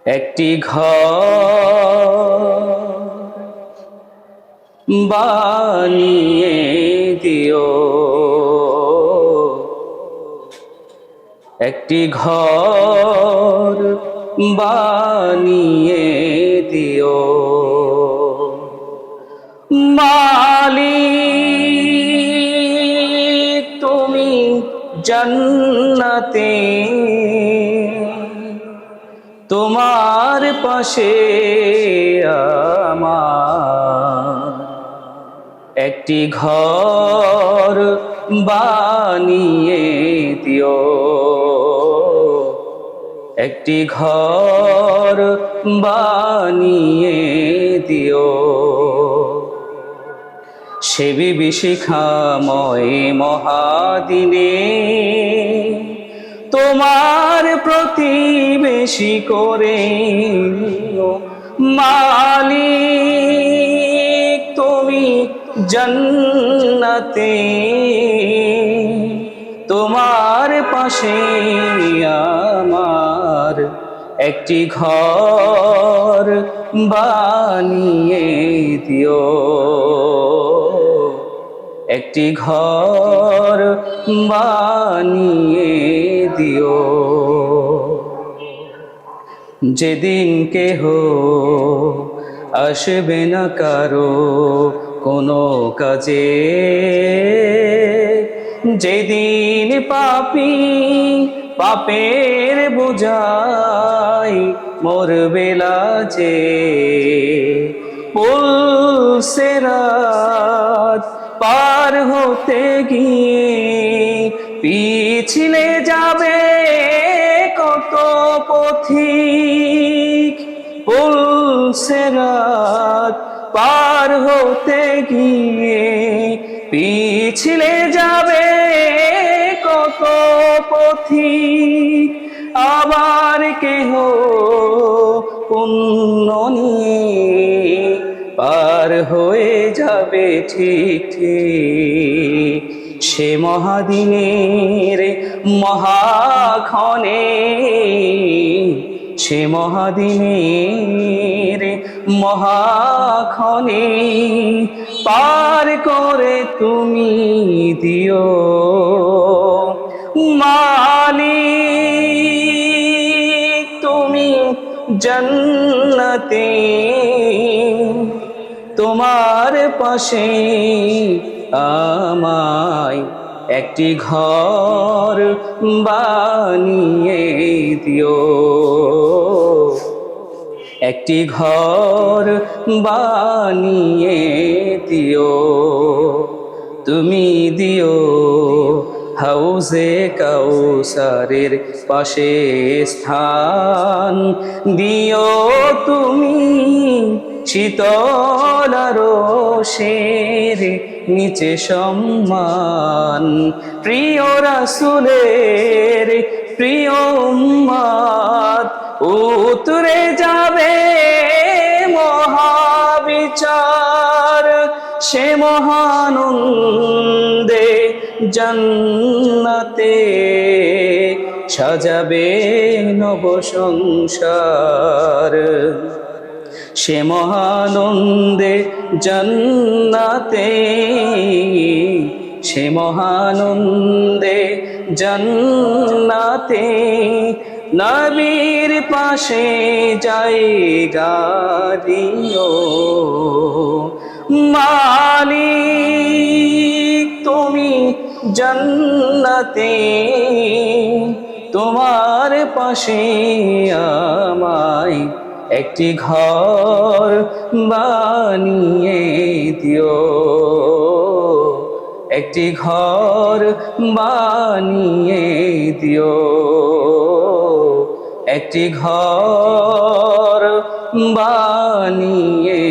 একটি ঘর বানিয়ে দিও, একটি ঘর বানিয়ে দিও মালিক তুমি জান্নাতে তোমার পাশে আমার একটি ঘর বানিয়ে দিও, একটি ঘর বানিয়ে দিও। সে বিভীষিকাময় মহাদিনে তোমার প্রতিবেশী করে মালিক তুমি জান্নাতে তোমার পাশে আমার একটি ঘর বানিয়ে দিও, একটি ঘর বানিয়ে দিও। যেদিন কেহ আসবে না কারো কোনো কাজে, যেদিন পাপী পাপের বোঝাই মরবে লাজে, পুলসিরাত পার হতে গিয়ে পিছলে যাবে কত পথিক, পুলসিরাত পার হতে গিয়ে পিছলে যাবে কত পথিক। আবার কেহ পুণ্য নিয়ে পার হয়ে যাবে ঠিক ঠিক সে মহাদিনের মহাক্ষণে, সে মহাদিনের মহাক্ষণে পার করে তুমি দিও মালিক তুমি জান্নাতে তোমার পাশে আমায় একটি ঘর বানিয়ে দিও, একটি ঘর বানিয়ে দিও। তুমি দিও হাউজে কাউসারের পাশে স্থান, দিও তুমি শীতল আরশের নিচে সম্মান, প্রিয় রাসূলের প্রিয় উম্মত উতরে যাবে মহাবিচার, সে মহানন্দে জান্নাতে সাজাবে নব সংসার, সে মহানন্দে জান্নাতে, সে মহানন্দে জান্নাতে নবীর পাশে জায়গা দিও মালিক তুমি জান্নাতে তোমার পাশে আমায় একটি ঘর বানিয়ে দিও, একটি ঘর বানিয়ে দিও, একটি ঘর বানিয়ে